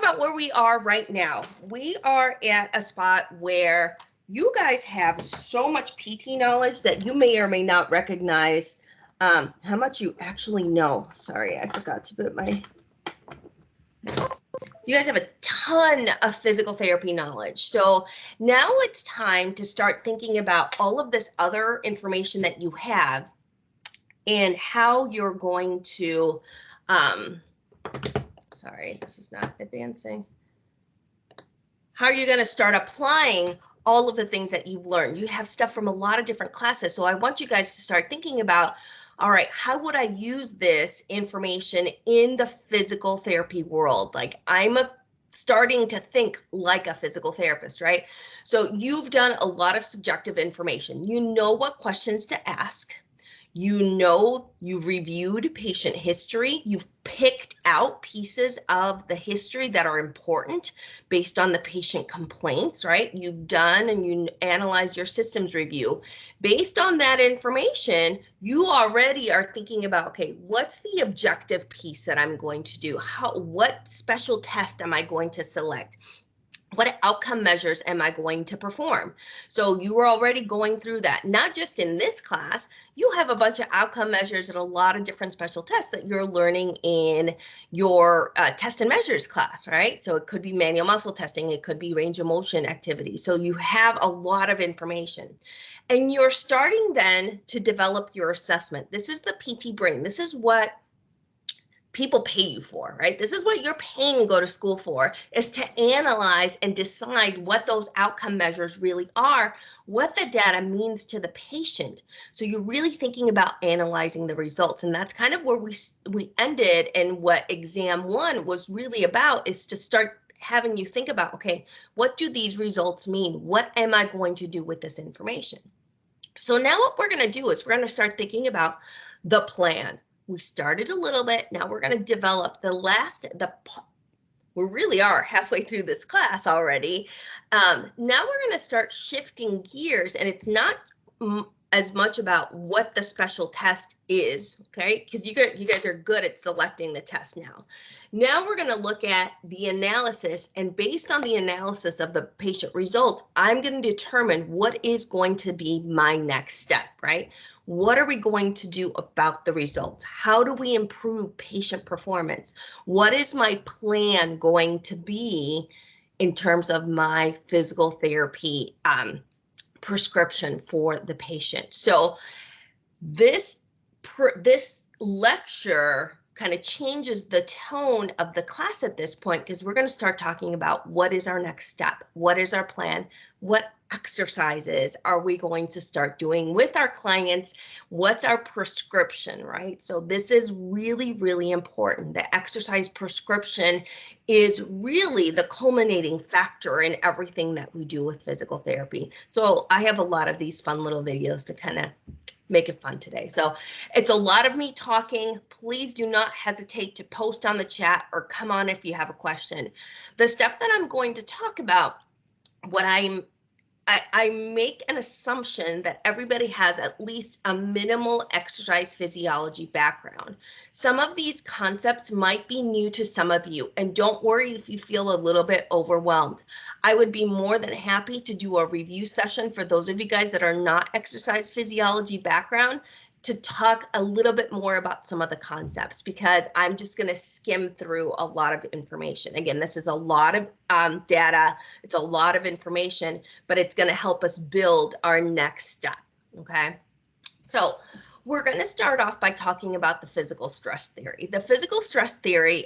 about where we are right now. We are at a spot where you guys have so much PT knowledge that you may or may not recognize how much you actually know. Sorry, I forgot to put my... You guys have a ton of physical therapy knowledge. So now it's time to start thinking about all of this other information that you have and how you're going to, sorry, this is not advancing. How are you going to start applying all of the things that you've learned? You have stuff from a lot of different classes. So I want you guys to start thinking about, all right, how would I use this information in the physical therapy world? Like starting to think like a physical therapist, right? So you've done a lot of subjective information. You know what questions to ask. You know, you've reviewed patient history. You've picked out pieces of the history that are important based on the patient complaints, right? You've done and you analyzed your systems review. Based on that information, you already are thinking about, okay, what's the objective piece that I'm going to do? What special test am I going to select? What outcome measures am I going to perform? So you were already going through that, not just in this class. You have a bunch of outcome measures and a lot of different special tests that you're learning in your test and measures class, right? So it could be manual muscle testing, it could be range of motion activity. So you have a lot of information. And you're starting then to develop your assessment. This is the PT brain. This is what people pay you for, right? This is what you're paying to go to school for, is to analyze and decide what those outcome measures really are, what the data means to the patient. So you're really thinking about analyzing the results. And that's kind of where we ended, and what exam one was really about, is to start having you think about, okay, what do these results mean? What am I going to do with this information? So now what we're going to do is we're going to start thinking about the plan. We started a little bit. Now we're going to develop we really are halfway through this class already. Now we're going to start shifting gears, and it's not as much about what the special test is, okay? Because you guys are good at selecting the test now. Now we're going to look at the analysis, and based on the analysis of the patient results, I'm going to determine what is going to be my next step, right? What are we going to do about the results? How do we improve patient performance? What is my plan going to be in terms of my physical therapy prescription for the patient? So this lecture kind of changes the tone of the class at this point, because we're going to start talking about what is our next step, what is our plan, what exercises are we going to start doing with our clients, what's our prescription, right? So this is really, really important. The exercise prescription is really the culminating factor in everything that we do with physical therapy. So I have a lot of these fun little videos to kind of make it fun today. So it's a lot of me talking. Please do not hesitate to post on the chat or come on if you have a question. The stuff that I'm going to talk about, I make an assumption that everybody has at least a minimal exercise physiology background. Some of these concepts might be new to some of you, and don't worry if you feel a little bit overwhelmed. I would be more than happy to do a review session for those of you guys that are not exercise physiology background, to talk a little bit more about some of the concepts, because I'm just going to skim through a lot of information. Again, this is a lot of data. It's a lot of information, but it's going to help us build our next step. Okay. So we're going to start off by talking about the physical stress theory. The physical stress theory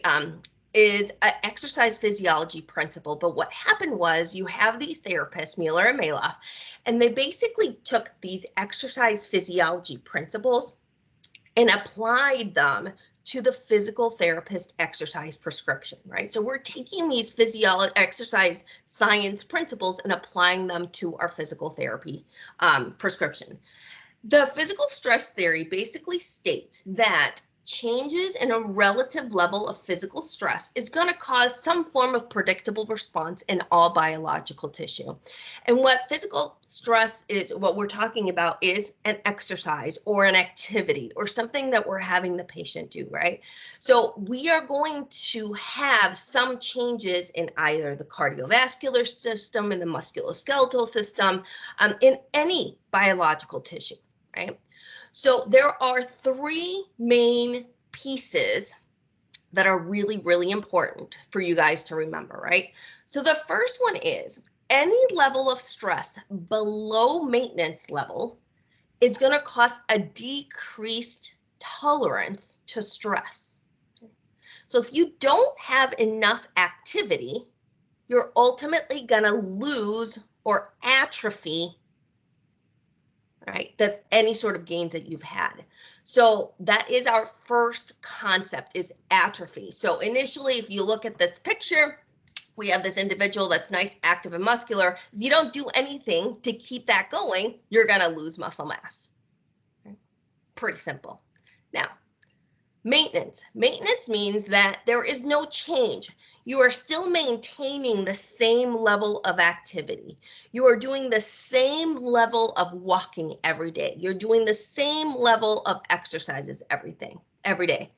is an exercise physiology principle. But what happened was, you have these therapists, Mueller and Maloff, and they basically took these exercise physiology principles and applied them to the physical therapist exercise prescription, right? So we're taking these exercise science principles and applying them to our physical therapy prescription. The physical stress theory basically states that changes in a relative level of physical stress is going to cause some form of predictable response in all biological tissue. And what physical stress is, what we're talking about is an exercise or an activity or something that we're having the patient do, right? So we are going to have some changes in either the cardiovascular system, in the musculoskeletal system, in any biological tissue, right? So there are three main pieces that are really, really important for you guys to remember, right? So the first one is any level of stress below maintenance level is going to cause a decreased tolerance to stress. So if you don't have enough activity, you're ultimately going to lose or atrophy, right, that any sort of gains that you've had. So that is our first concept, is atrophy. So initially, if you look at this picture, we have this individual that's nice, active, and muscular. If you don't do anything to keep that going, you're going to lose muscle mass. Okay. Pretty simple. Now, maintenance. Maintenance means that there is no change. You are still maintaining the same level of activity. You are doing the same level of walking every day. You're doing the same level of exercises every day.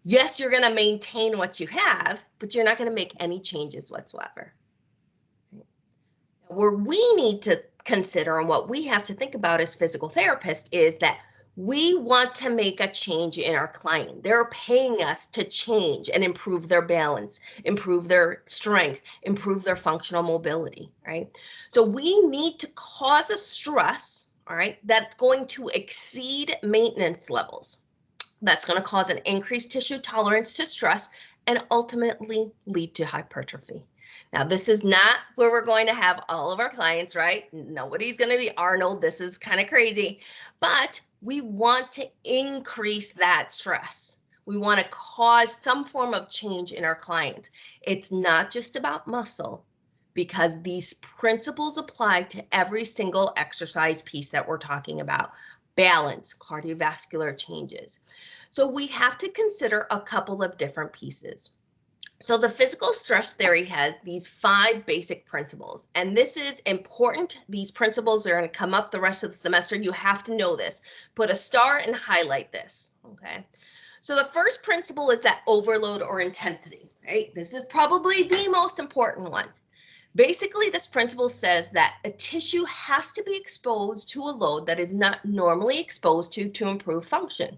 Yes, you're going to maintain what you have, but you're not going to make any changes whatsoever. Where we need to consider, and what we have to think about as physical therapists, is that we want to make a change in our client. They're paying us to change and improve their balance, improve their strength, improve their functional mobility, right? So we need to cause a stress, all right, that's going to exceed maintenance levels. That's going to cause an increased tissue tolerance to stress and ultimately lead to hypertrophy. Now, this is not where we're going to have all of our clients, right? Nobody's going to be Arnold. This is kind of crazy, but we want to increase that stress. We want to cause some form of change in our clients. It's not just about muscle, because these principles apply to every single exercise piece that we're talking about. Balance, cardiovascular changes. So we have to consider a couple of different pieces. So the physical stress theory has these 5 basic principles, and this is important. These principles are going to come up the rest of the semester. You have to know this. Put a star and highlight this, okay? So the first principle is that overload or intensity, right? This is probably the most important one. Basically, this principle says that a tissue has to be exposed to a load that is not normally exposed to improve function.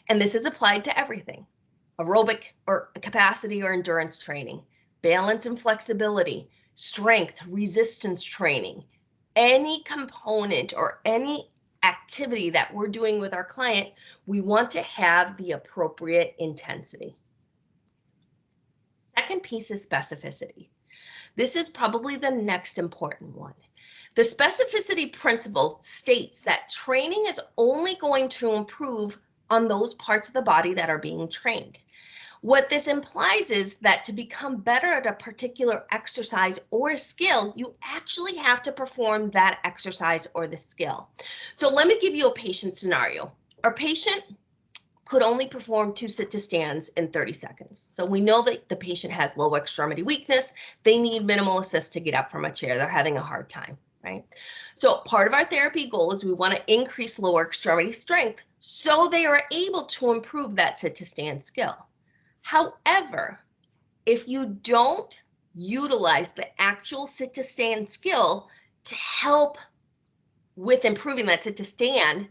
And this is applied to everything: aerobic or capacity or endurance training, balance and flexibility, strength, resistance training, any component or any activity that we're doing with our client, we want to have the appropriate intensity. Second piece is specificity. This is probably the next important one. The specificity principle states that training is only going to improve on those parts of the body that are being trained. What this implies is that to become better at a particular exercise or skill, you actually have to perform that exercise or the skill. So let me give you a patient scenario. Our patient could only perform 2 sit-to-stands in 30 seconds. So we know that the patient has lower extremity weakness. They need minimal assist to get up from a chair. They're having a hard time, right? So part of our therapy goal is we want to increase lower extremity strength so they are able to improve that sit-to-stand skill. However, if you don't utilize the actual sit-to-stand skill to help with improving that sit-to-stand,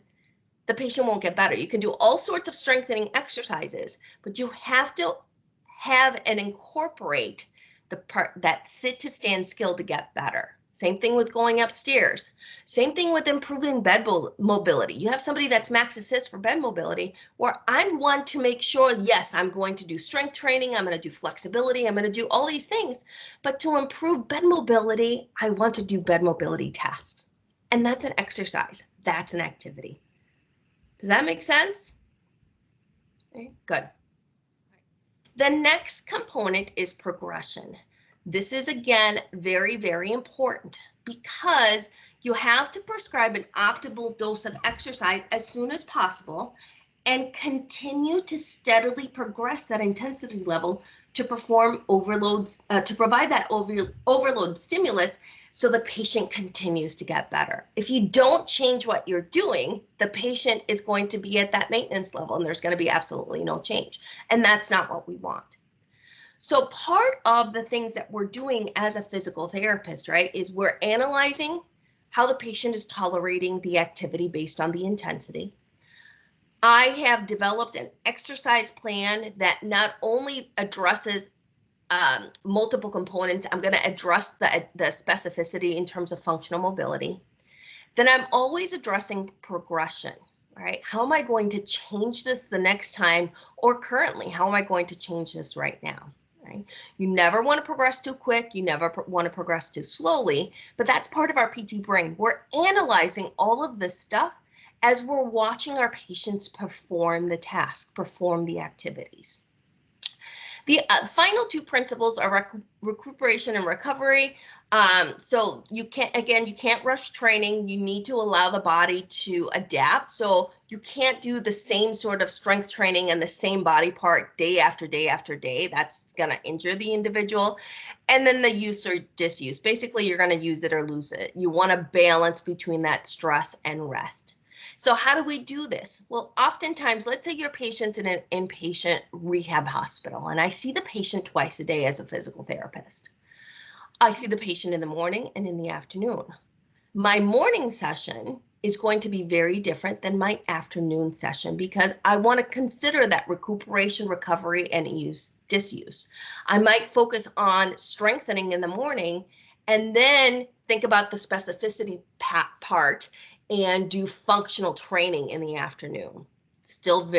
the patient won't get better. You can do all sorts of strengthening exercises, but you have to have and incorporate the part, that sit to stand skill, to get better. Same thing with going upstairs. Same thing with improving bed mobility. You have somebody that's max assist for bed mobility, where I want to make sure, yes, I'm going to do strength training, I'm going to do flexibility, I'm going to do all these things, but to improve bed mobility, I want to do bed mobility tasks. And that's an exercise. That's an activity. Does that make sense? Okay, good. The next component is progression. This is, again, very, very important, because you have to prescribe an optimal dose of exercise as soon as possible, and continue to steadily progress that intensity level to perform overloads, to provide that overload stimulus so the patient continues to get better. If you don't change what you're doing, the patient is going to be at that maintenance level and there's going to be absolutely no change. And that's not what we want. So part of the things that we're doing as a physical therapist, right, is we're analyzing how the patient is tolerating the activity based on the intensity. I have developed an exercise plan that not only addresses multiple components. I'm going to address the specificity in terms of functional mobility. Then I'm always addressing progression, right? How am I going to change this the next time, or currently, how am I going to change this right now, right? You never want to progress too quick. You never want to progress too slowly, but that's part of our PT brain. We're analyzing all of this stuff as we're watching our patients perform the task, perform the activities. The final two principles are recuperation and recovery. So you can't rush training. You need to allow the body to adapt. So you can't do the same sort of strength training and the same body part day after day after day. That's going to injure the individual. And then the use or disuse. Basically, you're going to use it or lose it. You want to balance between that stress and rest. So how do we do this? Well, oftentimes, let's say your patient's in an inpatient rehab hospital, and I see the patient twice a day as a physical therapist. I see the patient in the morning and in the afternoon. My morning session is going to be very different than my afternoon session because I want to consider that recuperation, recovery, and disuse. I might focus on strengthening in the morning and then think about the specificity part and do functional training in the afternoon. Still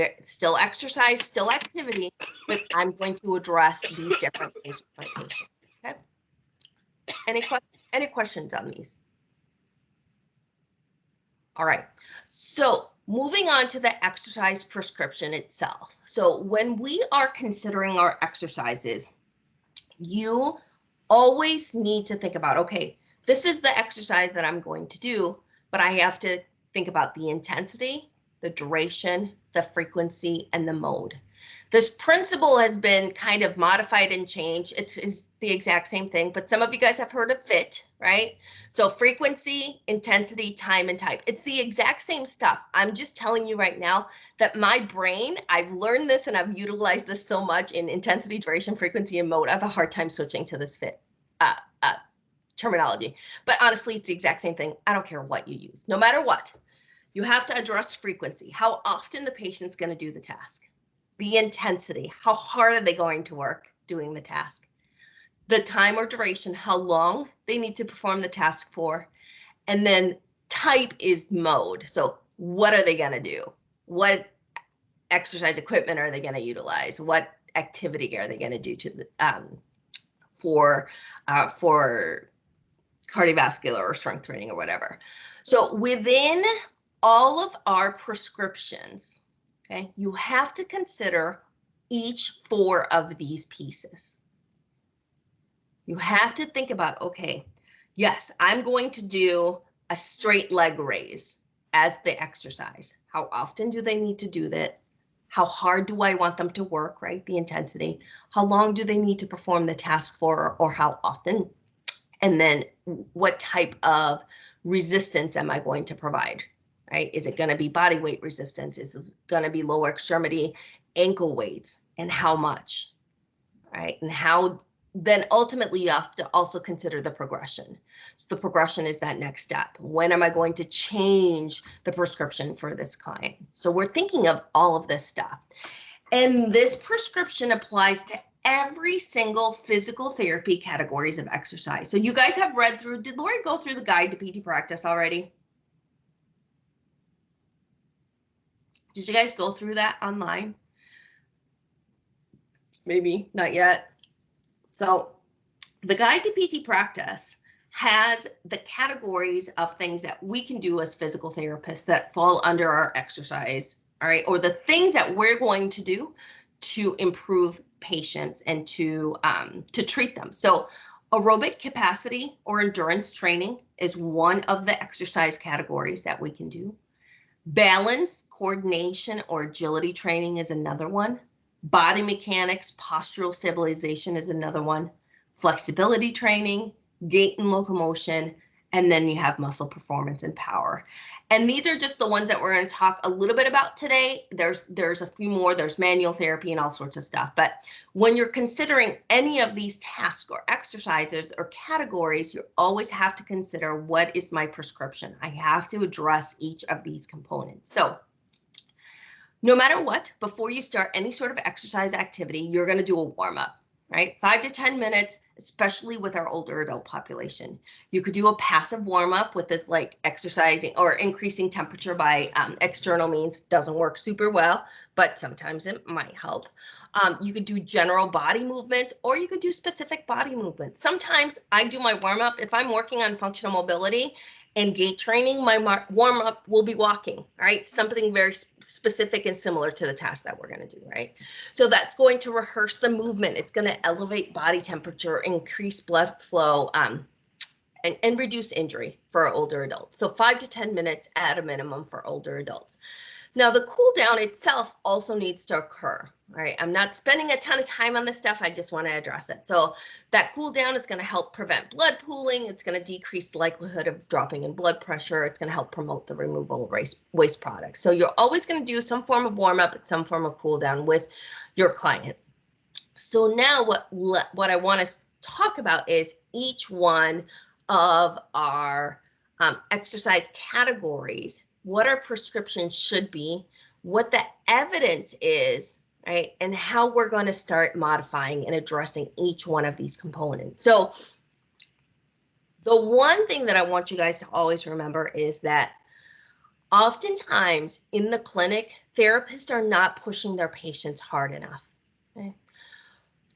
exercise, still activity, but I'm going to address these different things with my patient. Okay. Any questions on these? All right. So moving on to the exercise prescription itself. So when we are considering our exercises, you always need to think about, okay, this is the exercise that I'm going to do, but I have to think about the intensity, the duration, the frequency, and the mode. This principle has been kind of modified and changed. It's the exact same thing, but some of you guys have heard of FIT, right? So frequency, intensity, time, and type. It's the exact same stuff. I'm just telling you right now that my brain, I've learned this and I've utilized this so much in intensity, duration, frequency, and mode. I have a hard time switching to this FIT terminology. But honestly, it's the exact same thing. I don't care what you use. No matter what, you have to address frequency, how often the patient's going to do the task. The intensity, how hard are they going to work doing the task? The time or duration, how long they need to perform the task for. And then type is mode. So what are they going to do? What exercise equipment are they going to utilize? What activity are they going to do to the, for cardiovascular or strength training or whatever? So within all of our prescriptions, okay, you have to consider each 4 of these pieces. You have to think about, okay, yes, I'm going to do a straight leg raise as the exercise. How often do they need to do that? How hard do I want them to work, right? The intensity. How long do they need to perform the task for, or how often? And then what type of resistance am I going to provide? Right? Is it going to be body weight resistance? Is it going to be lower extremity ankle weights, and how much? Right? And how then ultimately you have to also consider the progression. So the progression is that next step. When am I going to change the prescription for this client? So we're thinking of all of this stuff. And this prescription applies to every single physical therapy categories of exercise. So you guys have read through, did Lori go through the guide to PT practice already? Did you guys go through that online? Maybe not yet. So the guide to PT practice has the categories of things that we can do as physical therapists that fall under our exercise, all right, or the things that we're going to do to improve patients and to treat them. So aerobic capacity or endurance training is one of the exercise categories that we can do. Balance, coordination, or agility training is another one. Body mechanics, postural stabilization is another one. Flexibility training, gait and locomotion, and then you have muscle performance and power. And these are just the ones that we're going to talk a little bit about today. There's a few more. There's manual therapy and all sorts of stuff. But when you're considering any of these tasks or exercises or categories, you always have to consider, what is my prescription? I have to address each of these components. So no matter what, before you start any sort of exercise activity, you're going to do a warm-up, right? 5 to 10 minutes, especially with our older adult population. You could do a passive warm-up with this, like exercising or increasing temperature by external means. Doesn't work super well, but sometimes it might help. You could do general body movements, or you could do specific body movements. Sometimes I do my warm-up if I'm working on functional mobility and gait training. My warm-up will be walking, right? Something very specific and similar to the task that we're going to do, right? So that's going to rehearse the movement. It's going to elevate body temperature, increase blood flow, and reduce injury for older adults. So 5 to 10 minutes at a minimum for older adults. Now, the cool down itself also needs to occur, right? I'm not spending a ton of time on this stuff. I just want to address it. So that cool down is going to help prevent blood pooling. It's going to decrease the likelihood of dropping in blood pressure. It's going to help promote the removal of waste products. So you're always going to do some form of warm up and some form of cool down with your client. So now what I want to talk about is each one of our exercise categories, what our prescription should be, what the evidence is, right, and how we're going to start modifying and addressing each one of these components. So the one thing that I want you guys to always remember is that oftentimes in the clinic, therapists are not pushing their patients hard enough. Okay?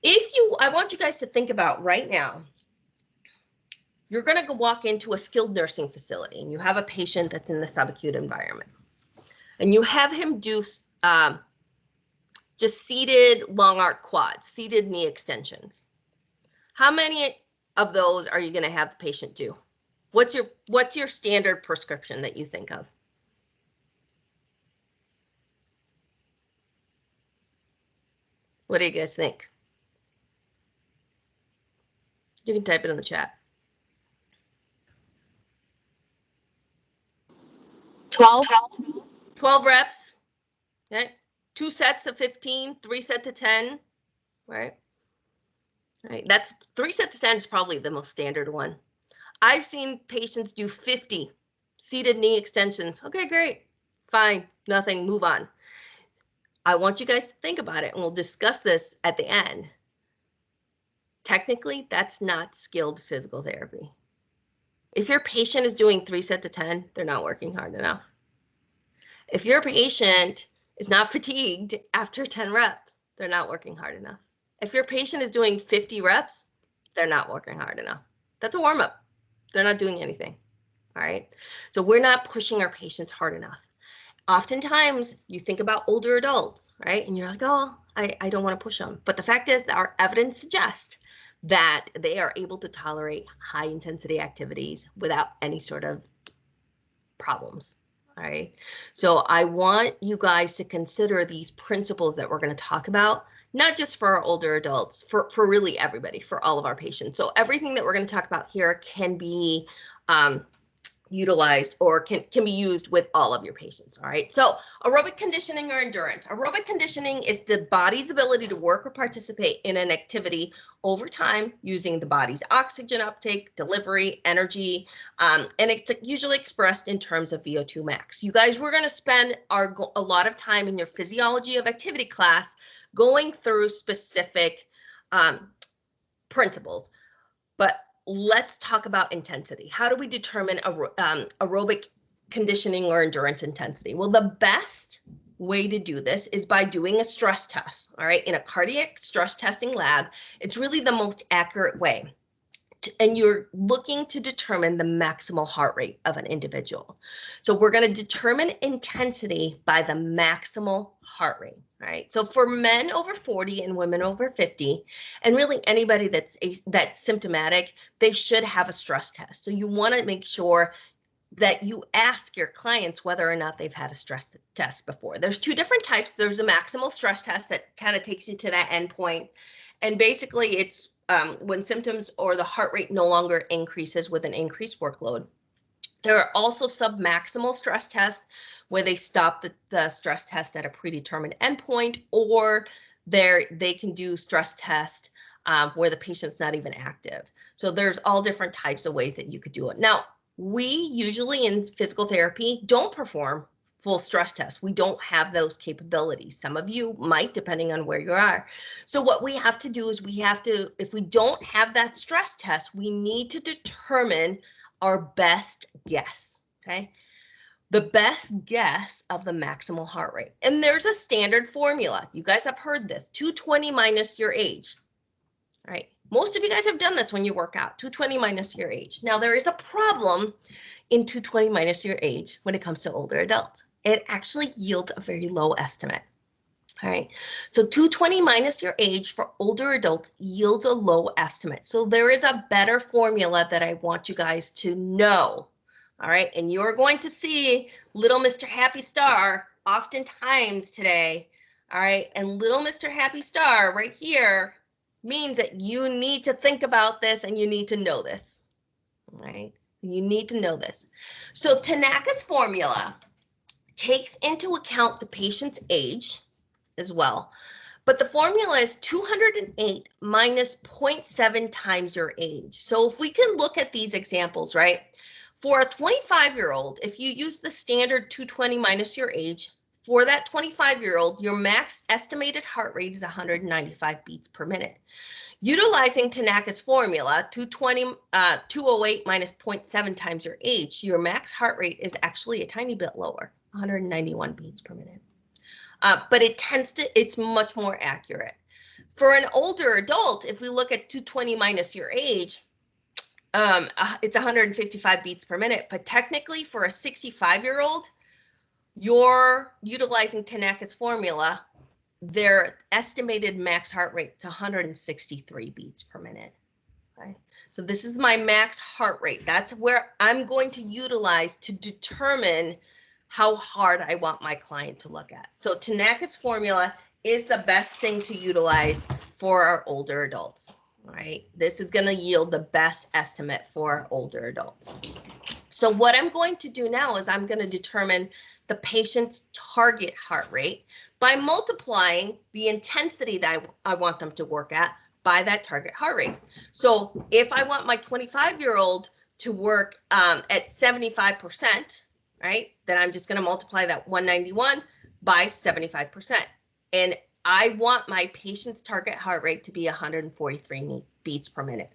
I want you guys to think about right now, you're going to go walk into a skilled nursing facility and you have a patient that's in the subacute environment and you have him do just seated long arc quads, seated knee extensions. How many of those are you going to have the patient do? What's your standard prescription that you think of? What do you guys think? You can type it in the chat. 12. 12 reps, okay? 2 sets of 15, 3 sets of 10, right? Right. That's 3 sets of 10 is probably the most standard one. I've seen patients do 50 seated knee extensions. Okay, great. Fine. Nothing. Move on. I want you guys to think about it, and we'll discuss this at the end. Technically, that's not skilled physical therapy. If your patient is doing 3 sets of 10, they're not working hard enough. If your patient is not fatigued after 10 reps, they're not working hard enough. If your patient is doing 50 reps, they're not working hard enough. That's a warm-up. They're not doing anything, all right? So we're not pushing our patients hard enough. Oftentimes, you think about older adults, right? And you're like, oh, I don't want to push them. But the fact is that our evidence suggests that they are able to tolerate high-intensity activities without any sort of problems. All right. So I want you guys to consider these principles that we're going to talk about, not just for our older adults, for really everybody, for all of our patients. So everything that we're going to talk about here can be utilized or can be used with all of your patients. All right. So aerobic conditioning or endurance. Aerobic conditioning is the body's ability to work or participate in an activity over time using the body's oxygen uptake, delivery, energy, and it's usually expressed in terms of VO2 max. You guys, we're going to spend a lot of time in your physiology of activity class going through specific principles, but let's talk about intensity. How do we determine aerobic conditioning or endurance intensity? Well, the best way to do this is by doing a stress test, all right? In a cardiac stress testing lab, it's really the most accurate way. And you're looking to determine the maximal heart rate of an individual. So we're going to determine intensity by the maximal heart rate, right? So for men over 40 and women over 50, and really anybody that's symptomatic, they should have a stress test. So you want to make sure that you ask your clients whether or not they've had a stress test before. There's two different types. There's a maximal stress test that kind of takes you to that endpoint. And basically it's when symptoms or the heart rate no longer increases with an increased workload. There are also submaximal stress tests where they stop the stress test at a predetermined endpoint, or they can do stress test where the patient's not even active. So there's all different types of ways that you could do it. Now, we usually in physical therapy don't perform full stress tests. We don't have those capabilities. Some of you might, depending on where you are. So what we have to do is if we don't have that stress test, we need to determine our best guess, okay? The best guess of the maximal heart rate. And there's a standard formula. You guys have heard this, 220 minus your age, right? Most of you guys have done this when you work out, 220 minus your age. Now there is a problem in 220 minus your age when it comes to older adults. It actually yields a very low estimate. All right, so 220 minus your age for older adults yields a low estimate. So there is a better formula that I want you guys to know. All right, and you're going to see little Mr. Happy Star oftentimes today. All right, and little Mr. Happy Star right here means that you need to think about this and you need to know this. All right, you need to know this. So Tanaka's formula takes into account the patient's age as well. But the formula is 208 minus 0.7 times your age. So if we can look at these examples, right? For a 25-year-old, if you use the standard 220 minus your age, for that 25-year-old, your max estimated heart rate is 195 beats per minute. Utilizing Tanaka's formula, 208 minus 0.7 times your age, your max heart rate is actually a tiny bit lower, 191 beats per minute. But it's much more accurate. For an older adult, if we look at 220 minus your age, it's 155 beats per minute. But technically for a 65-year-old, you're utilizing Tanaka's formula, their estimated max heart rate to 163 beats per minute. Okay? So this is my max heart rate. That's where I'm going to utilize to determine how hard I want my client to look at. So Tanaka's formula is the best thing to utilize for our older adults, right? This is going to yield the best estimate for our older adults. So what I'm going to do now is I'm going to determine the patient's target heart rate by multiplying the intensity that I want them to work at by that target heart rate. So if I want my 25-year-old to work at 75%, right, then I'm just going to multiply that 191 by 75%. And I want my patient's target heart rate to be 143 beats per minute.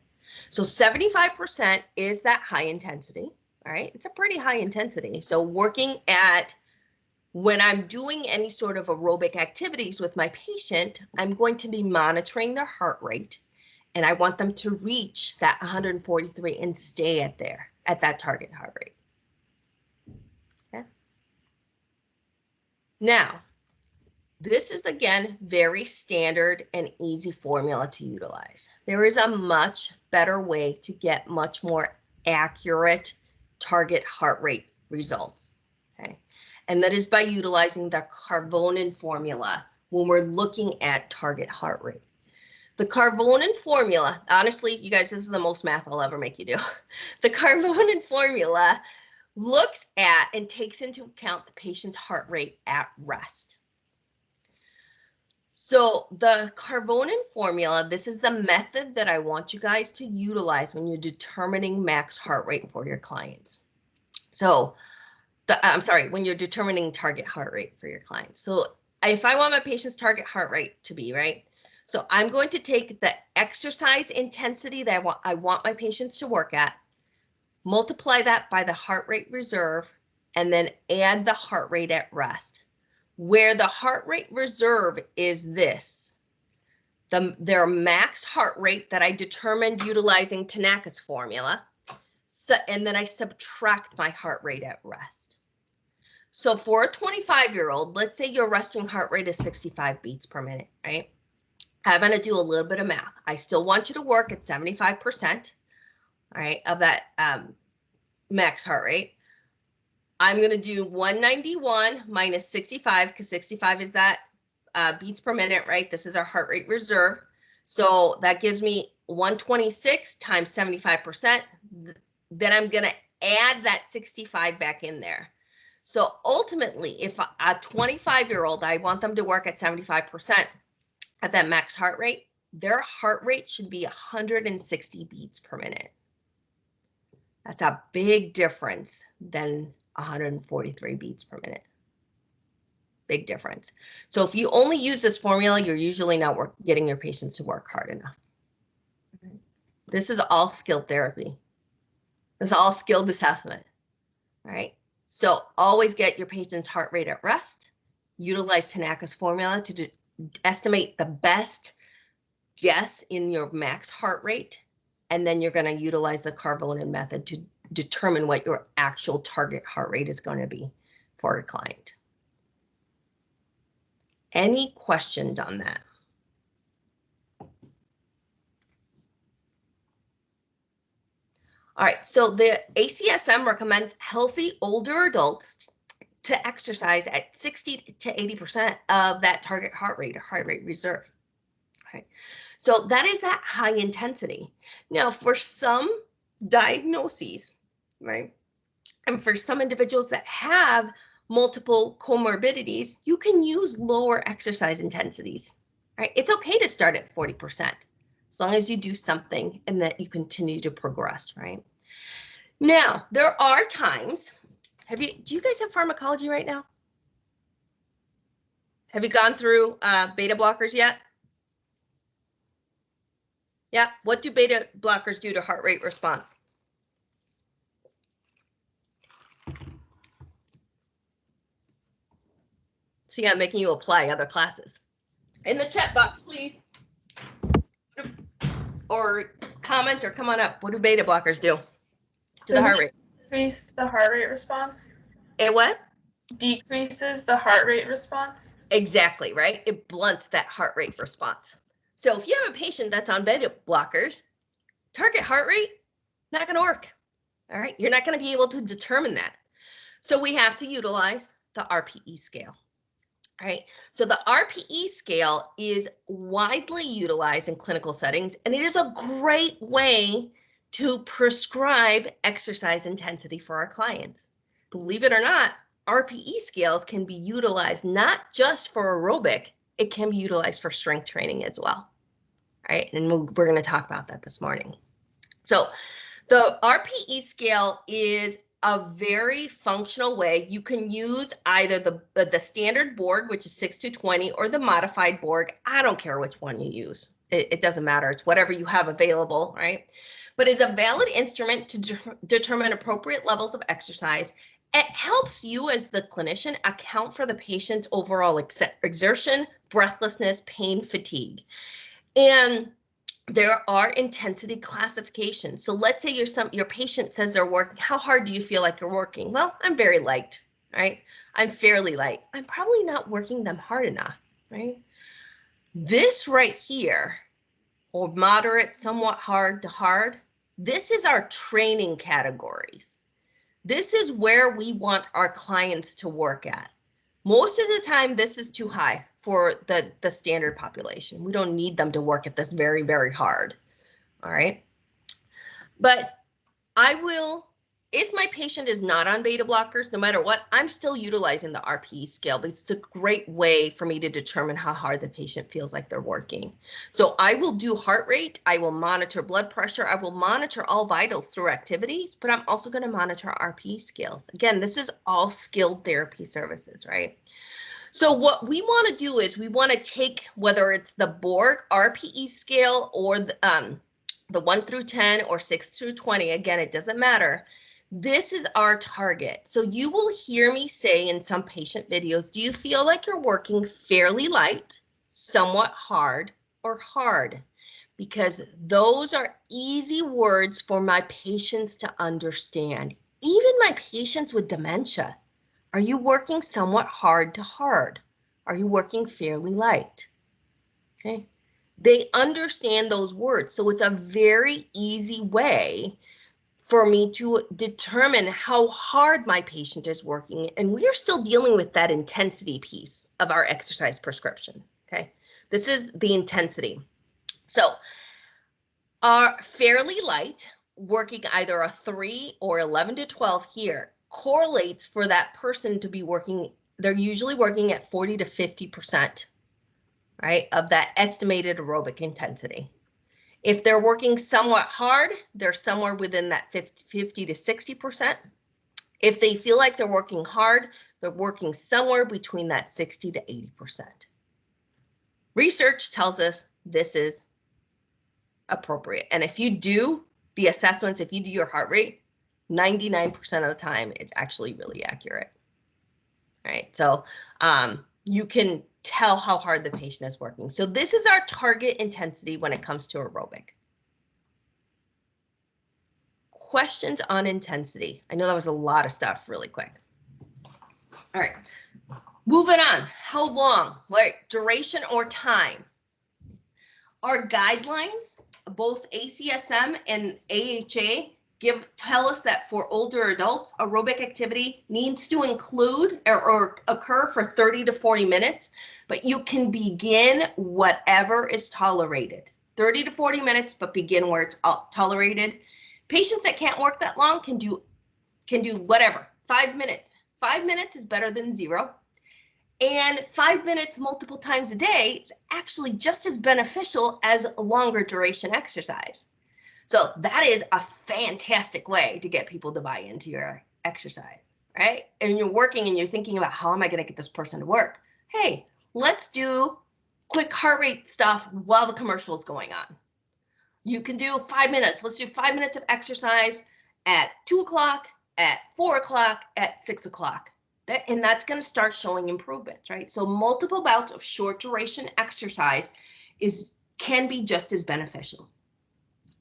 So 75% is that high intensity, all right? It's a pretty high intensity. So working at, when I'm doing any sort of aerobic activities with my patient, I'm going to be monitoring their heart rate, and I want them to reach that 143 and stay at that target heart rate. Okay. Now, this is again very standard and easy formula to utilize. There is a much better way to get much more accurate target heart rate results. Okay. And that is by utilizing the Karvonen formula when we're looking at target heart rate. The Karvonen formula, honestly, you guys, this is the most math I'll ever make you do. The Karvonen formula looks at and takes into account the patient's heart rate at rest. So the Karvonen formula, this is the method that I want you guys to utilize when you're determining max heart rate for your clients. So when you're determining target heart rate for your clients. So if I want my patient's target heart rate to be, right? So I'm going to take the exercise intensity that I want my patients to work at, multiply that by the heart rate reserve, and then add the heart rate at rest. Where the heart rate reserve is this, their max heart rate that I determined utilizing Tanaka's formula. So, and then I subtract my heart rate at rest. So for a 25-year-old, let's say your resting heart rate is 65 beats per minute, right? I'm going to do a little bit of math. I still want you to work at 75%, all right, of that max heart rate. I'm going to do 191 minus 65 because 65 is that beats per minute, right? This is our heart rate reserve. So that gives me 126 times 75%. Then I'm going to add that 65 back in there. So ultimately, if a 25-year-old, I want them to work at 75% at that max heart rate, their heart rate should be 160 beats per minute. That's a big difference than 143 beats per minute. Big difference. So if you only use this formula, you're usually not getting your patients to work hard enough. This is all skilled therapy. This is all skilled assessment, right? So always get your patient's heart rate at rest. Utilize Tanaka's formula to estimate the best guess in your max heart rate. And then you're going to utilize the Carbone method to determine what your actual target heart rate is going to be for a client. Any questions on that? All right, so the ACSM recommends healthy older adults to exercise at 60 to 80% of that target heart rate or heart rate reserve. All right, so that is that high intensity. Now, for some diagnoses, right, and for some individuals that have multiple comorbidities, you can use lower exercise intensities, right? It's okay to start at 40%, as long as you do something and that you continue to progress, right? Now, there are times, do you guys have pharmacology right now? Have you gone through beta blockers yet? Yeah, what do beta blockers do to heart rate response? See, I'm making you apply other classes. In the chat box, please. Or comment or come on up. What do beta blockers do to the heart rate? Decrease the heart rate response. It what? Decreases the heart rate response. Exactly, right? It blunts that heart rate response. So if you have a patient that's on beta blockers, target heart rate, not going to work. All right, you're not going to be able to determine that. So we have to utilize the RPE scale. All right, so the RPE scale is widely utilized in clinical settings, and it is a great way to prescribe exercise intensity for our clients. Believe it or not, RPE scales can be utilized not just for aerobic, it can be utilized for strength training as well. All right, and we're going to talk about that this morning. So the RPE scale is a very functional way. You can use either the standard Borg, which is 6-20, or the modified Borg. I don't care which one you use. It doesn't matter. It's whatever you have available, right? But it's a valid instrument to determine appropriate levels of exercise. It helps you as the clinician account for the patient's overall exertion, breathlessness, pain, fatigue. And there are intensity classifications. So let's say your patient says they're working. How hard do you feel like you're working? Well, I'm very light, right? I'm fairly light. I'm probably not working them hard enough, right? This right here, or moderate, somewhat hard to hard, this is our training categories. This is where we want our clients to work at. Most of the time, this is too high for the standard population. We don't need them to work at this very, very hard. All right. But I will, if my patient is not on beta blockers, no matter what, I'm still utilizing the RPE scale, because it's a great way for me to determine how hard the patient feels like they're working. So I will do heart rate, I will monitor blood pressure, I will monitor all vitals through activities, but I'm also going to monitor RPE scales. Again, this is all skilled therapy services, right? So what we want to do is we want to take, whether it's the Borg RPE scale or the 1 through 10 or 6 through 20, again, it doesn't matter. This is our target. So you will hear me say in some patient videos, do you feel like you're working fairly light, somewhat hard, or hard? Because those are easy words for my patients to understand. Even my patients with dementia. Are you working somewhat hard to hard? Are you working fairly light? Okay. They understand those words. So it's a very easy way for me to determine how hard my patient is working. And we are still dealing with that intensity piece of our exercise prescription, okay? This is the intensity. So are fairly light, working either a 3 or 11 to 12 here, correlates for that person to be working, they're usually working at 40 to 50%, right, of that estimated aerobic intensity. If they're working somewhat hard, they're somewhere within that 50 to 60%. If they feel like they're working hard, they're working somewhere between that 60 to 80%. Research tells us this is appropriate. And if you do the assessments, if you do your heart rate, 99% of the time, it's actually really accurate. All right, so you can tell how hard the patient is working. So this is our target intensity when it comes to aerobic. Questions on intensity. I know that was a lot of stuff really quick. All right, moving on. How long, right? Duration or time. Our guidelines, both ACSM and AHA, tell us that for older adults, aerobic activity needs to include or occur for 30 to 40 minutes, but you can begin whatever is tolerated. 30 to 40 minutes, but begin where it's tolerated. Patients that can't work that long can do whatever, 5 minutes. 5 minutes is better than 0. And 5 minutes multiple times a day is actually just as beneficial as a longer duration exercise. So that is a fantastic way to get people to buy into your exercise, right? And you're working and you're thinking about how am I going to get this person to work? Hey, let's do quick heart rate stuff while the commercial is going on. You can do 5 minutes. Let's do 5 minutes of exercise at 2 o'clock, at 4 o'clock, at 6 o'clock. And that's going to start showing improvements, right? So multiple bouts of short duration exercise can be just as beneficial.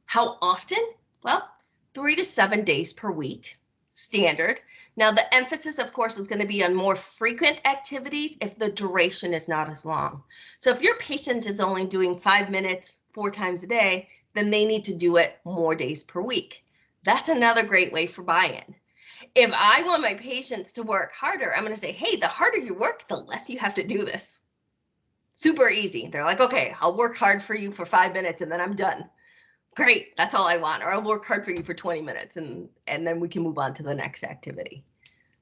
How often? Well, 3 to 7 days per week, standard. Now the emphasis, of course, is going to be on more frequent activities if the duration is not as long. So if your patient is only doing 5 minutes 4 times a day, then they need to do it more days per week. That's another great way for buy-in. If I want my patients to work harder, I'm going to say, hey, the harder you work, the less you have to do this. Super easy. They're like, okay, I'll work hard for you for 5 minutes and then I'm done. Great, that's all I want. Or I'll work hard for you for 20 minutes and then we can move on to the next activity.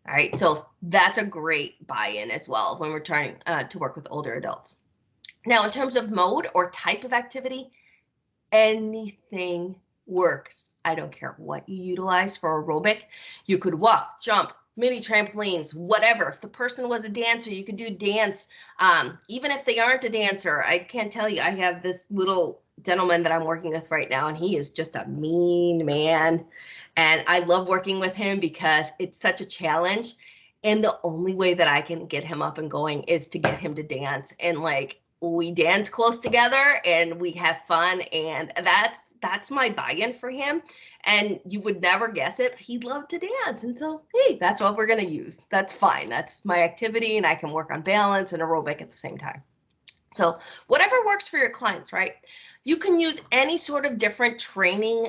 All right, so that's a great buy-in as well when we're trying to work with older adults. Now, in terms of mode or type of activity, anything works. I don't care what you utilize for aerobic. You could walk, jump, mini trampolines, whatever. If the person was a dancer, you could do dance. Even if they aren't a dancer, I can't tell you, I have this little gentleman that I'm working with right now, and he is just a mean man. And I love working with him because it's such a challenge. And the only way that I can get him up and going is to get him to dance. And like, we dance close together and we have fun. And that's my buy-in for him. And you would never guess it. He loved to dance. And so, hey, that's what we're going to use. That's fine. That's my activity. And I can work on balance and aerobic at the same time. So whatever works for your clients, right? You can use any sort of different training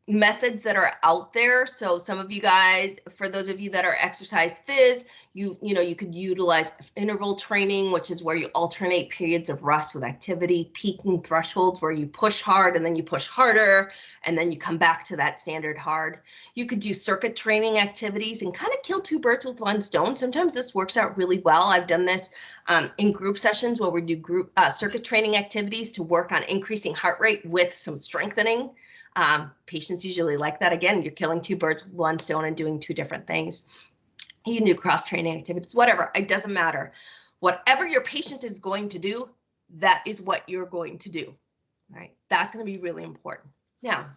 methods that are out there. So some of you guys, for those of you that are exercise phys, you could utilize interval training, which is where you alternate periods of rest with activity, peaking thresholds where you push hard and then you push harder, and then you come back to that standard hard. You could do circuit training activities and kind of kill 2 birds with 1 stone. Sometimes this works out really well. I've done this in group sessions where we do group circuit training activities to work on increasing heart rate with some strengthening. Patients usually like that. Again, you're killing 2 birds with 1 stone and doing 2 different things. You can do cross-training activities, whatever, it doesn't matter. Whatever your patient is going to do, that is what you're going to do, right? That's going to be really important. Now,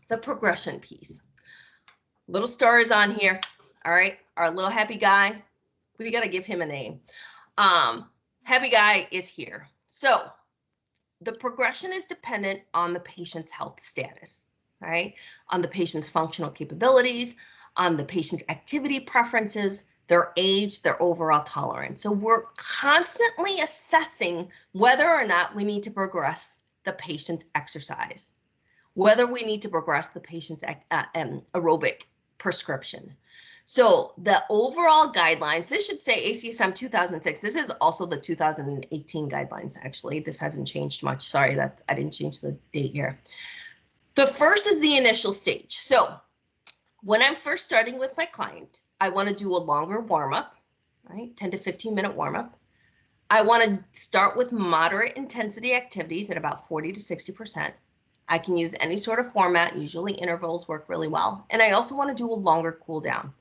the progression piece. Little stars on here, all right? Our little happy guy, we got to give him a name. Happy guy is here. So the progression is dependent on the patient's health status, right? On the patient's functional capabilities, on the patient's activity preferences, their age, their overall tolerance. So we're constantly assessing whether or not we need to progress the patient's exercise. whether we need to progress the patient's aerobic prescription. So the overall guidelines, this should say ACSM 2006. This is also the 2018 guidelines, actually. This hasn't changed much. Sorry that I didn't change the date here. The first is the initial stage. So when I'm first starting with my client, I want to do a longer warm-up, right? 10 to 15 minute warm-up. I want to start with moderate intensity activities at about 40 to 60%. I can use any sort of format. Usually intervals work really well. And I also want to do a longer cool down.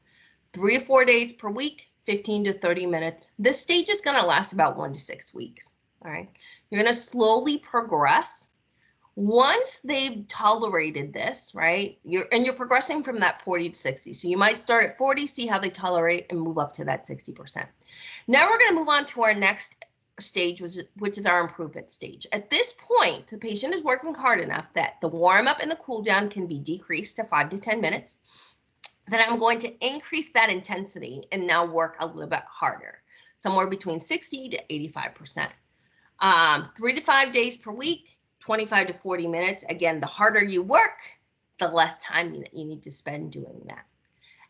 3 to 4 days per week, 15 to 30 minutes. This stage is going to last about 1 to 6 weeks. All right. You're going to slowly progress. Once they've tolerated this, right, you're progressing from that 40 to 60. So you might start at 40, see how they tolerate, and move up to that 60%. Now we're going to move on to our next stage, which is our improvement stage. At this point, the patient is working hard enough that the warm up and the cool down can be decreased to 5 to 10 minutes. Then I'm going to increase that intensity and now work a little bit harder, somewhere between 60 to 85%. 3 to 5 days per week, 25 to 40 minutes. Again, the harder you work, the less time you need to spend doing that.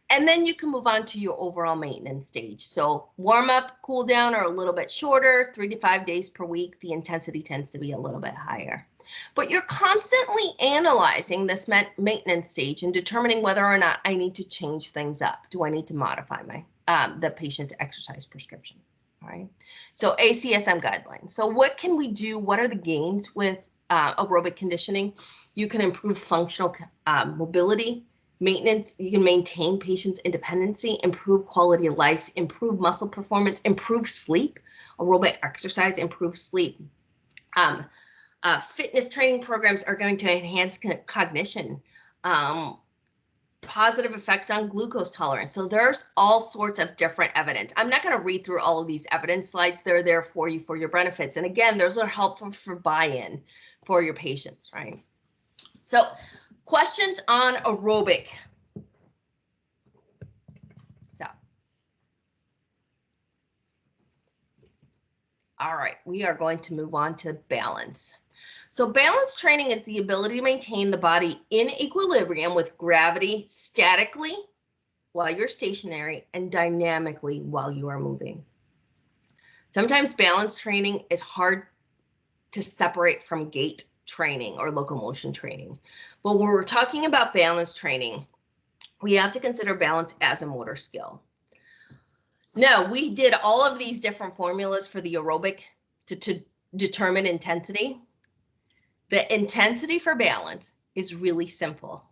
And then you can move on to your overall maintenance stage. So warm up, cool down are a little bit shorter, 3 to 5 days per week. The intensity tends to be a little bit higher. But you're constantly analyzing this maintenance stage and determining whether or not I need to change things up. Do I need to modify my the patient's exercise prescription? All right. So ACSM guidelines. So what can we do? What are the gains with aerobic conditioning? You can improve functional mobility, maintenance. You can maintain patients' independency, improve quality of life, improve muscle performance, improve sleep. Aerobic exercise improves sleep. Fitness training programs are going to enhance cognition, positive effects on glucose tolerance. So there's all sorts of different evidence. I'm not going to read through all of these evidence slides. They're there for you for your benefits. And again, those are helpful for buy-in for your patients, right? So questions on aerobic. All right, we are going to move on to balance. So balance training is the ability to maintain the body in equilibrium with gravity statically while you're stationary and dynamically while you are moving. Sometimes balance training is hard to separate from gait training or locomotion training. But when we're talking about balance training, we have to consider balance as a motor skill. Now, we did all of these different formulas for the aerobic to determine intensity. The intensity for balance is really simple.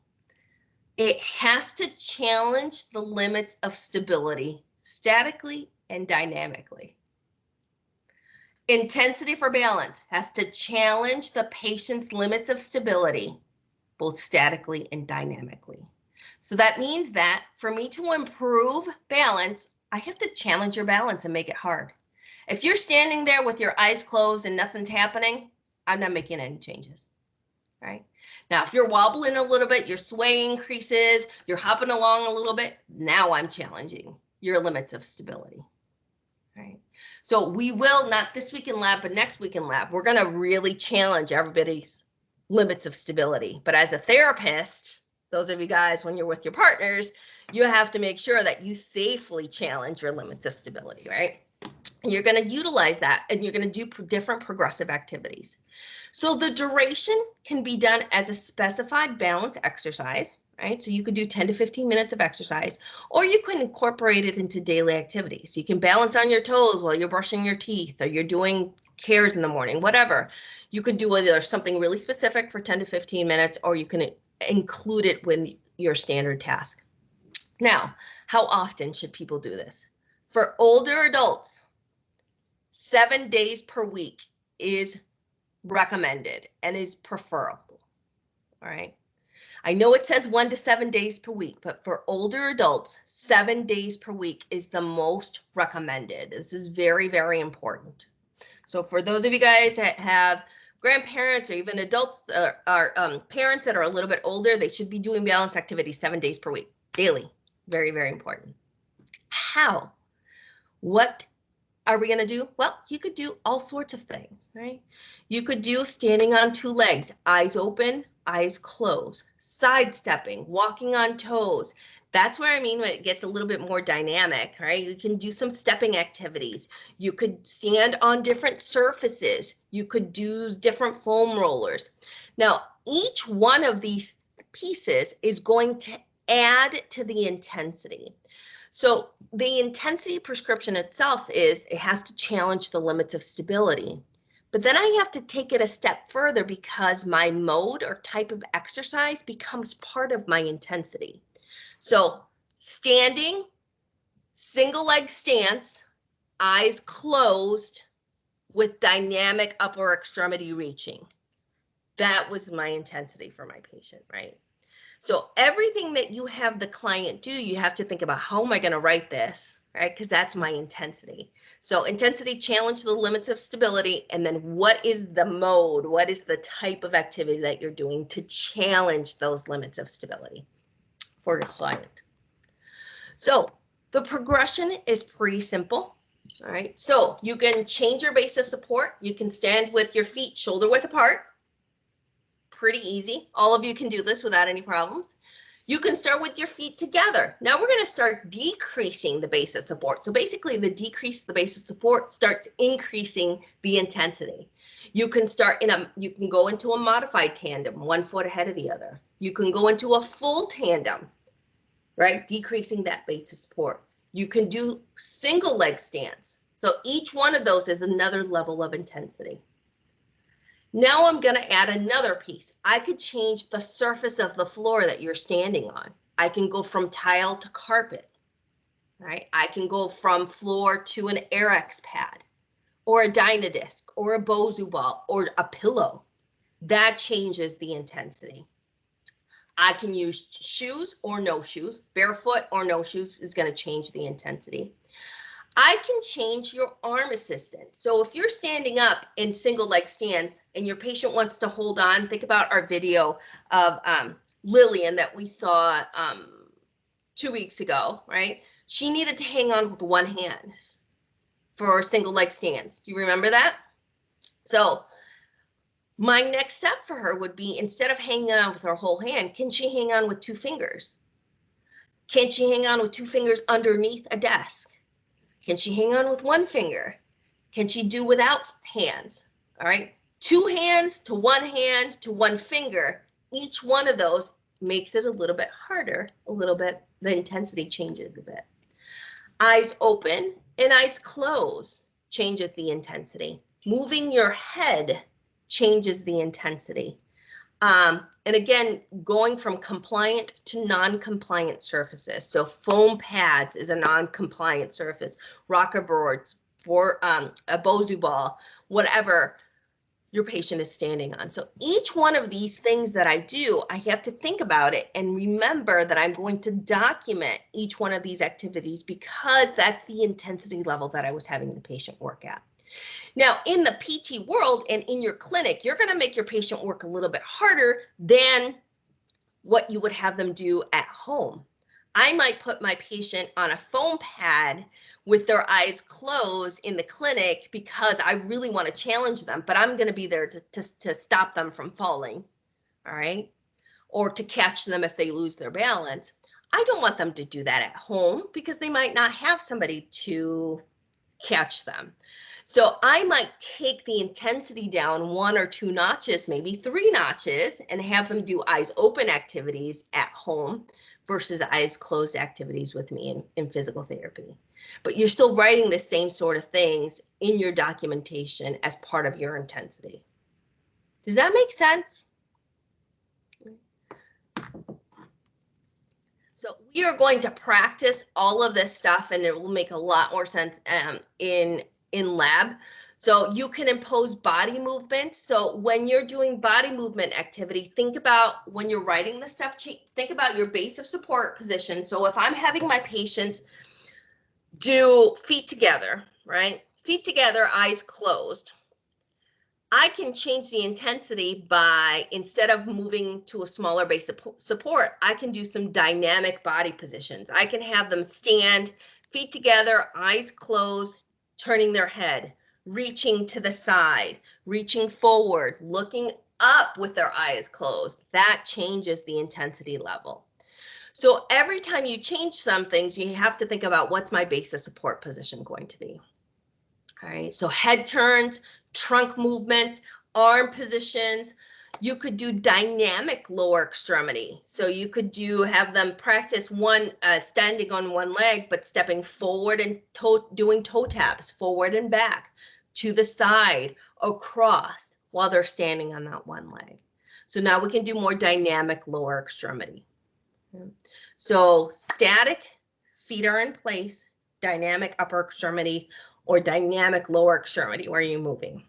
It has to challenge the limits of stability statically and dynamically. Intensity for balance has to challenge the patient's limits of stability, both statically and dynamically. So that means that for me to improve balance, I have to challenge your balance and make it hard. If you're standing there with your eyes closed and nothing's happening, I'm not making any changes, right? Now, if you're wobbling a little bit, your sway increases, you're hopping along a little bit, now I'm challenging your limits of stability, right? So we will, not this week in lab, but next week in lab, we're going to really challenge everybody's limits of stability. But as a therapist, those of you guys, when you're with your partners, you have to make sure that you safely challenge your limits of stability, right? And you're going to utilize that and you're going to do different progressive activities. So the duration can be done as a specified balance exercise, right? So you could do 10 to 15 minutes of exercise, or you can incorporate it into daily activities. You can balance on your toes while you're brushing your teeth or you're doing cares in the morning, whatever. You could do either something really specific for 10 to 15 minutes, or you can include it with your standard task. Now, how often should people do this? For older adults, 7 days per week is recommended and is preferable, all right? I know it says 1 to 7 days per week, but for older adults, 7 days per week is the most recommended. This is very, very important. So for those of you guys that have grandparents or even adults or parents that are a little bit older, they should be doing balance activities 7 days per week, daily. Very, very important. How? What are we going to do? Well, you could do all sorts of things, right? You could do standing on two legs, eyes open, eyes closed, sidestepping, walking on toes. That's where I mean when it gets a little bit more dynamic, right? You can do some stepping activities. You could stand on different surfaces. You could do different foam rollers. Now, each one of these pieces is going to add to the intensity. So the intensity prescription itself is it has to challenge the limits of stability. But then I have to take it a step further because my mode or type of exercise becomes part of my intensity. So standing, single leg stance, eyes closed with dynamic upper extremity reaching. That was my intensity for my patient, right? So everything that you have the client do, you have to think about how am I going to write this, right? Because that's my intensity. So intensity, challenge the limits of stability, and then what is the mode? What is the type of activity that you're doing to challenge those limits of stability for your client? So the progression is pretty simple. All right, so you can change your base of support. You can stand with your feet shoulder width apart. Pretty easy. All of you can do this without any problems. You can start with your feet together. Now we're going to start decreasing the base of support. So basically the decrease the base of support starts increasing the intensity. You can you can go into a modified tandem, 1 foot ahead of the other. You can go into a full tandem, right? Decreasing that base of support. You can do single leg stance. So each one of those is another level of intensity. Now I'm going to add another piece. I could change the surface of the floor that you're standing on. I can go from tile to carpet, right? I can go from floor to an Airex pad or a Dynadisc or a Bosu ball or a pillow. That changes the intensity. I can use shoes or no shoes. Barefoot or no shoes is going to change the intensity. I can change your arm assistant. So if you're standing up in single leg stance and your patient wants to hold on, think about our video of Lillian that we saw 2 weeks ago, right? She needed to hang on with one hand for a single leg stance. Do you remember that? So my next step for her would be, instead of hanging on with her whole hand, can she hang on with 2 fingers? Can she hang on with 2 fingers underneath a desk? Can she hang on with 1 finger? Can she do without hands? All right, 2 hands to 1 hand to 1 finger. Each one of those makes it a little bit harder, a little bit, the intensity changes a bit. Eyes open and eyes closed changes the intensity. Moving your head changes the intensity. And again, going from compliant to non-compliant surfaces. So foam pads is a non-compliant surface, rocker boards, a Bosu ball, whatever your patient is standing on. So each one of these things that I do, I have to think about it and remember that I'm going to document each one of these activities because that's the intensity level that I was having the patient work at. Now, in the PT world and in your clinic, you're going to make your patient work a little bit harder than what you would have them do at home. I might put my patient on a foam pad with their eyes closed in the clinic because I really want to challenge them, but I'm going to be there to stop them from falling, all right? Or to catch them if they lose their balance. I don't want them to do that at home because they might not have somebody to catch them. So I might take the intensity down 1 or 2 notches, maybe 3 notches, and have them do eyes open activities at home versus eyes closed activities with me in physical therapy. But you're still writing the same sort of things in your documentation as part of your intensity. Does that make sense? So we are going to practice all of this stuff and it will make a lot more sense in lab. So you can impose body movement. So when you're doing body movement activity, think about when you're writing the stuff, think about your base of support position. So if I'm having my patients do feet together, right? Feet together, eyes closed. I can change the intensity by, instead of moving to a smaller base of support, I can do some dynamic body positions. I can have them stand, feet together, eyes closed, turning their head, reaching to the side, reaching forward, looking up with their eyes closed. That changes the intensity level. So every time you change some things, you have to think about what's my base of support position going to be. All right, so head turns, trunk movements, arm positions. You could do dynamic lower extremity. So you could have them practice standing on one leg, but stepping forward and doing toe taps forward and back, to the side, across, while they're standing on that one leg. So now we can do more dynamic lower extremity. So static, feet are in place, dynamic upper extremity, or dynamic lower extremity, where you're moving.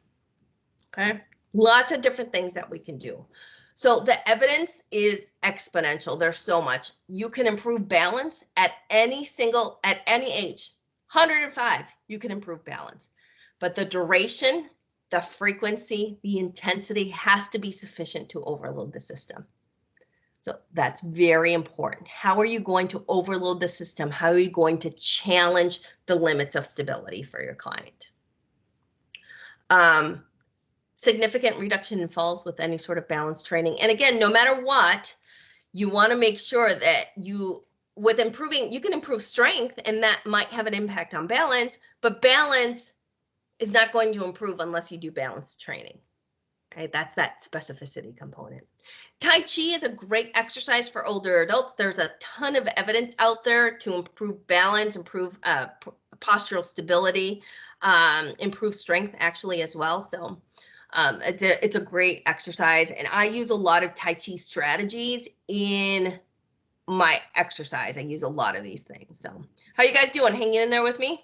Okay, lots of different things that we can do. So the evidence is exponential. There's so much. You can improve balance at any age. 105, you can improve balance. But the duration, the frequency, the intensity has to be sufficient to overload the system. So that's very important. How are you going to overload the system? How are you going to challenge the limits of stability for your client? Significant reduction in falls with any sort of balance training. And again, no matter what, you want to make sure that you can improve strength, and that might have an impact on balance, but balance is not going to improve unless you do balance training. Right? That's that specificity component. Tai Chi is a great exercise for older adults. There's a ton of evidence out there to improve balance, improve postural stability, improve strength actually as well. So it's a great exercise, and I use a lot of Tai Chi strategies in my exercise. I use a lot of these things. So how you guys doing? Hanging in there with me?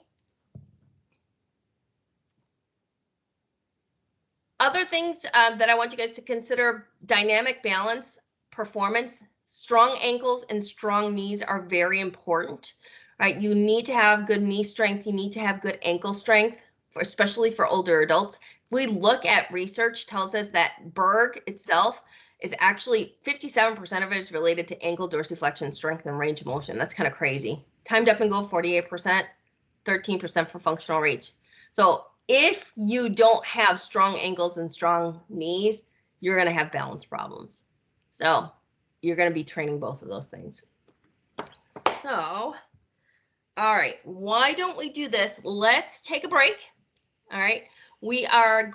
Other things that I want you guys to consider: dynamic balance, performance. Strong ankles and strong knees are very important, right? You need to have good knee strength. You need to have good ankle strength, especially for older adults. We look at research tells us that Berg itself is actually 57% of it is related to ankle dorsiflexion strength and range of motion. That's kind of crazy. Timed up and go 48%, 13% for functional reach. So if you don't have strong ankles and strong knees, you're going to have balance problems. So you're going to be training both of those things. So, all right, why don't we do this? Let's take a break. All right, we are